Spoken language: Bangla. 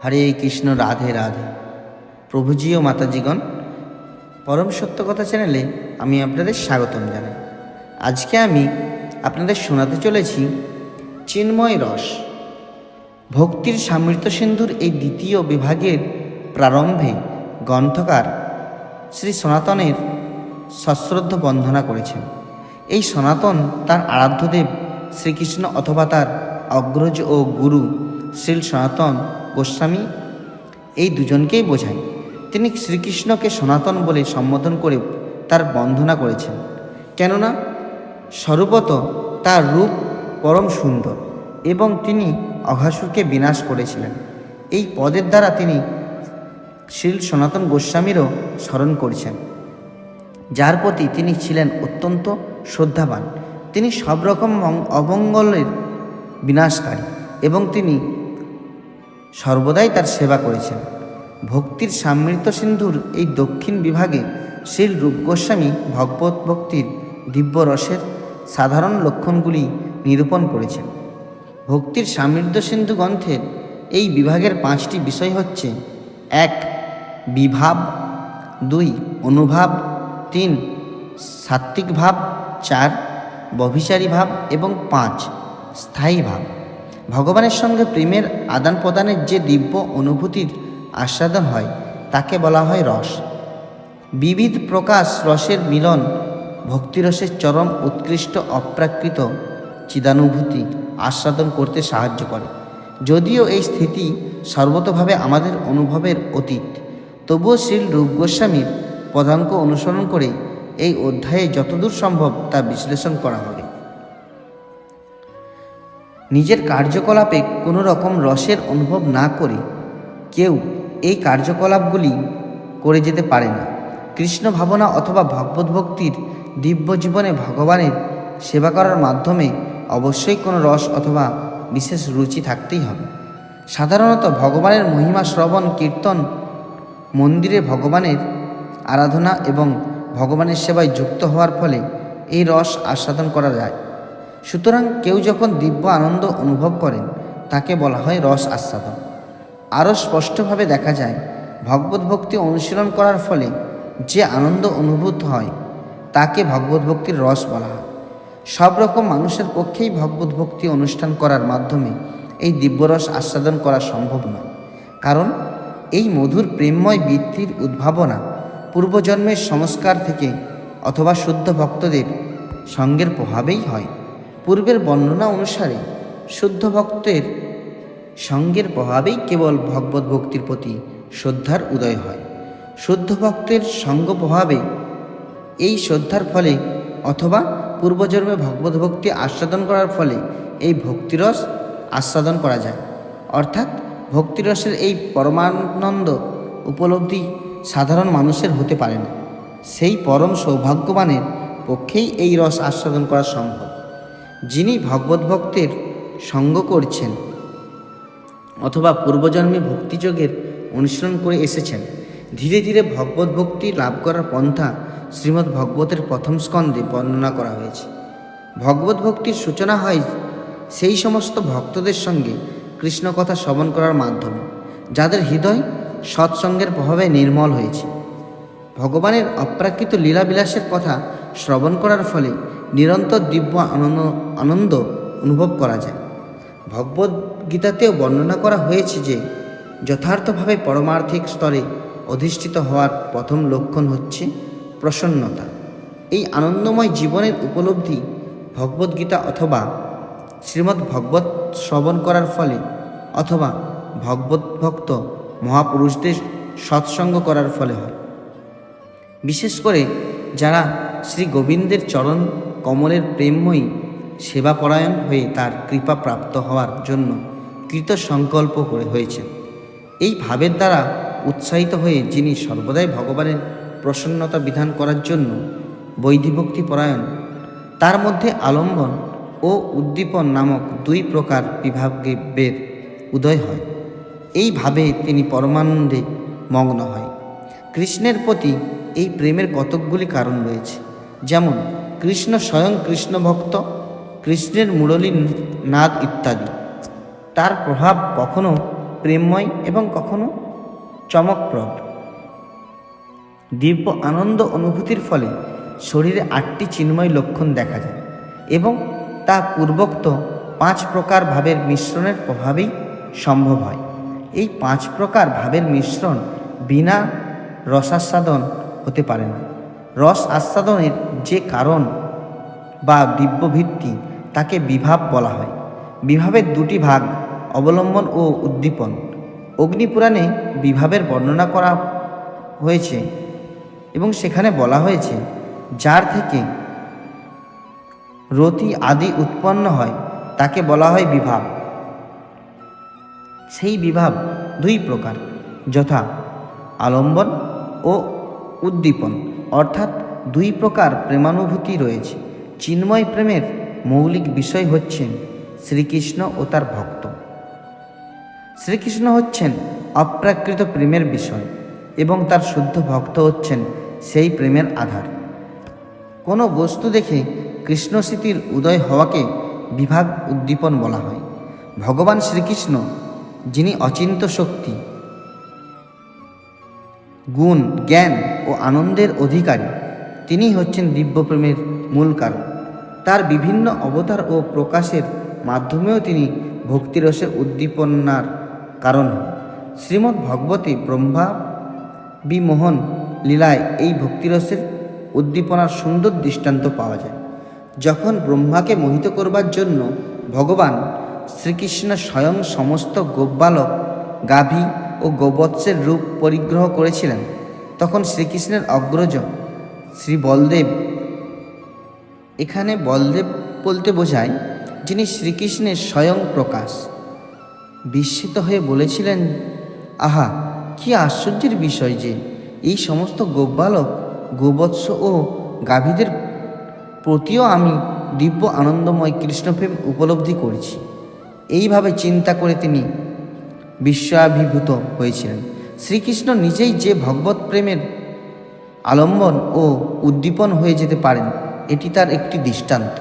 হরে কৃষ্ণ, রাধে রাধে। প্রভুজি ও মাতাজিগণ, পরম সত্য কথা চ্যানেলে আমি আপনাদের স্বাগতম জানাই। আজকে আমি আপনাদের শোনাতে চলেছি চিন্ময় রস। ভক্তির সমৃদ্ধ সিন্ধুর এই দ্বিতীয় বিভাগের প্রারম্ভে গ্রন্থকার শ্রী সনাতনের সশ্রদ্ধ বন্দনা করেছেন। এই সনাতন তার আরাধ্যদেব শ্রীকৃষ্ণ অথবা তার অগ্রজ ও গুরু শ্রীল সনাতন গোস্বামী, এই দুজনকেই বোঝায়। তিনি শ্রীকৃষ্ণকে সনাতন বলে সম্বোধন করে তার বন্দনা করেছেন, কেননা স্বরূপত তার রূপ পরম সুন্দর এবং তিনি অঘাসুরকে বিনাশ করেছিলেন। এই পদের দ্বারা তিনি শ্রীল সনাতন গোস্বামীরও স্মরণ করেছেন, যার প্রতি তিনি ছিলেন অত্যন্ত শ্রদ্ধাবান। তিনি সব রকম অমঙ্গলের বিনাশকারী এবং তিনি সর্বদাই তার সেবা করেছেন। ভক্তির সমৃদ্ধ সিন্ধুর এই দক্ষিণ বিভাগে শ্রীল রূপ গোস্বামী ভগবত ভক্তির দিব্য রসের সাধারণ লক্ষণগুলি নিরূপণ করেছেন। ভক্তির সমৃদ্ধ সিন্ধু গ্রন্থের এই বিভাগের 5টি বিষয় হচ্ছে: 1. বিভাব, 2. অনুভাব, 3. সাত্ত্বিক ভাব, 4. ব্যভিচারী ভাব এবং 5. স্থায়ী ভাব। ভগবানের সঙ্গে প্রেমের আদান প্রদানের যে দিব্য অনুভূতির আস্বাদন হয় তাকে বলা হয় রস। বিবিধ প্রকাশ রসের মিলন ভক্তিরসের চরম উৎকৃষ্ট অপ্রাকৃত চিদানুভূতি আস্বাদন করতে সাহায্য করে। যদিও এই স্থিতি সর্বতোভাবে আমাদের অনুভবের অতীত, তবুও শ্রীল রূপ গোস্বামীর পদাঙ্ক অনুসরণ করে এই অধ্যায়ে যতদূর সম্ভব তা বিশ্লেষণ করা হবে। নিজের কার্যকলাপে কোনো রকম রসের অনুভব না করে কেউ এই কার্যকলাপগুলি করে যেতে পারে না। কৃষ্ণ ভাবনা অথবা ভগবত ভক্তির দিব্য জীবনে ভগবানের সেবা করার মাধ্যমে অবশ্যই কোনো রস অথবা বিশেষ রুচি থাকতেই হবে। সাধারণত ভগবানের মহিমা শ্রবণ কীর্তন, মন্দিরে ভগবানের আরাধনা এবং ভগবানের সেবায় যুক্ত হওয়ার ফলে এই রস আস্বাদন করা যায়। সুতরাং কেউ যখন দিব্য আনন্দ অনুভব করেন তাকে বলা হয় রস আস্বাদন। আরও স্পষ্টভাবে দেখা যায়, ভগবত ভক্তি অনুশীলন করার ফলে যে আনন্দ অনুভূত হয় তাকে ভগবত ভক্তির রস বলা হয়। সব রকম মানুষের পক্ষেই ভগবত ভক্তি অনুষ্ঠান করার মাধ্যমে এই দিব্যরস আস্বাদন করা সম্ভব নয়, কারণ এই মধুর প্রেমময় বৃত্তির উদ্ভাবনা পূর্বজন্মের সংস্কার থেকে অথবা শুদ্ধ ভক্তদের সঙ্গের প্রভাবেই হয়। পূর্বের বর্ণনা অনুসারে শুদ্ধ ভক্তের সঙ্গের প্রভাবেই কেবল ভগবত ভক্তির প্রতি শ্রদ্ধার উদয় হয়। শুদ্ধ ভক্তের সঙ্গ প্রভাবে এই শ্রদ্ধার ফলে অথবা পূর্বজন্মে ভগবত ভক্তি আস্বাদন করার ফলে এই ভক্তিরস আস্বাদন করা যায়। অর্থাৎ ভক্তিরসের এই পরমানন্দ উপলব্ধি সাধারণ মানুষের হতে পারে না। সেই পরম সৌভাগ্যবানের পক্ষেই এই রস আস্বাদন করা সম্ভব, যিনি ভগবত ভক্তের সঙ্গ করছেন অথবা পূর্বজন্মে ভক্তিযোগের অনুশীলন করে এসেছেন। ধীরে ধীরে ভগবত ভক্তি লাভ করার পন্থা শ্রীমদ্ ভগবতের প্রথম স্কন্ধে বর্ণনা করা হয়েছে। ভগবত ভক্তির সূচনা হয় সেই সমস্ত ভক্তদের সঙ্গে কৃষ্ণ কথা শ্রবণ করার মাধ্যমে, যাদের হৃদয় সৎসঙ্গের প্রভাবে নির্মল হয়েছে। ভগবানের অপ্রাকৃত লীলাবিলাসের কথা শ্রবণ করার ফলে নিরন্তর দিব্য আনন্দ অনুভব করা যায়। ভগবদ গীতাতেও বর্ণনা করা হয়েছে যে যথার্থভাবে পরমার্থিক স্তরে অধিষ্ঠিত হওয়ার প্রথম লক্ষণ হচ্ছে প্রসন্নতা। এই আনন্দময় জীবনের উপলব্ধি ভগবদ্গীতা অথবা শ্রীমদ্ ভগবত শ্রবণ করার ফলে অথবা ভগবত ভক্ত মহাপুরুষদের সৎসঙ্গ করার ফলে হয়। বিশেষ করে যারা শ্রী গোবিন্দের চরণ কমলের প্রেমময়ী সেবাপরায়ণ হয়ে তার কৃপা প্রাপ্ত হওয়ার জন্য কৃত সংকল্প করে হয়েছেন, এই ভাবের দ্বারা উৎসাহিত হয়ে যিনি সর্বদাই ভগবানের প্রসন্নতা বিধান করার জন্য বৈধিভক্তি পরায়ণ, তার মধ্যে আলম্বন ও উদ্দীপন নামক 2 প্রকার বিভাগের উদয় হয়। এই ভাবে তিনি পরমানন্দে মগ্ন হয়। কৃষ্ণের প্রতি এই প্রেমের কতকগুলি কারণ রয়েছে, যেমন কৃষ্ণ স্বয়ং কৃষ্ণ ভক্ত, কৃষ্ণের মুরলী নাদ ইত্যাদি। তার প্রভাব কখনো প্রেমময় এবং কখনো চমকপ্রদ। দিব্য আনন্দ অনুভূতির ফলে শরীরে 8টি চিন্ময় লক্ষণ দেখা যায় এবং তা পূর্বোক্ত 5 প্রকার ভাবের মিশ্রণের প্রভাবেই সম্ভব হয়। এই 5 প্রকার ভাবের মিশ্রণ বিনা রসাস্বাদন হতে পারে না। রস আস্বাদনের যে কারণ বা দিব্য ভিত্তি তাকে বিভাব বলা হয়। বিভাবের 2টি ভাগ, অবলম্বন ও উদ্দীপন। অগ্নিপুরাণে বিভাবের বর্ণনা করা হয়েছে এবং সেখানে বলা হয়েছে, যার থেকে রতি আদি উৎপন্ন হয় তাকে বলা হয় বিভাব। সেই বিভাব 2 প্রকার, যথা আলম্বন ও উদ্দীপন, অর্থাৎ 2 প্রকার প্রেমানুভূতি রয়েছে। চিন্ময় প্রেমের মৌলিক বিষয় হচ্ছেন শ্রীকৃষ্ণ ও তার ভক্ত। শ্রীকৃষ্ণ হচ্ছেন অপ্রাকৃত প্রেমের বিষয় এবং তার শুদ্ধ ভক্ত হচ্ছেন সেই প্রেমের আধার। কোনো বস্তু দেখে কৃষ্ণ স্মৃতির উদয় হওয়াকে বিভাব উদ্দীপন বলা হয়। ভগবান শ্রীকৃষ্ণ, যিনি অচিন্ত্য শক্তি, গুণ, জ্ঞান ও আনন্দের অধিকারী, তিনি হচ্ছেন দিব্য প্রেমের মূল কারণ। তার বিভিন্ন অবতার ও প্রকাশের মাধ্যমেও তিনি ভক্তিরসে উদ্দীপনার কারণ হন। শ্রীমদ্ ভগবতী ব্রহ্মা বিমোহন লীলায় এই ভক্তিরসের উদ্দীপনার সুন্দর দৃষ্টান্ত পাওয়া যায়। যখন ব্রহ্মাকে মোহিত করবার জন্য ভগবান শ্রীকৃষ্ণ স্বয়ং সমস্ত গোপবালক, গাভী ও গোবৎসের রূপ পরিগ্রহ করেছিলেন, তখন শ্রীকৃষ্ণের অগ্রজ শ্রী বলদেব, এখানে বলদেব বলতে বোঝায় যিনি শ্রীকৃষ্ণের স্বয়ং প্রকাশ, বিস্মিত হয়ে বলেছিলেন, আহা, কি আশ্চর্যের বিষয় যে এই সমস্ত গোপবালক, গোবৎস ও গাভীদের প্রতিও আমি দিব্য আনন্দময় কৃষ্ণপ্রেম উপলব্ধি করছি। এইভাবে চিন্তা করে তিনি বিস্ময়াভিভূত হয়েছিলেন। শ্রীকৃষ্ণ নিজেই যে ভগবৎ প্রেমের আলম্বন ও উদ্দীপন হয়ে যেতে পারেন, এটি তার একটি দৃষ্টান্ত।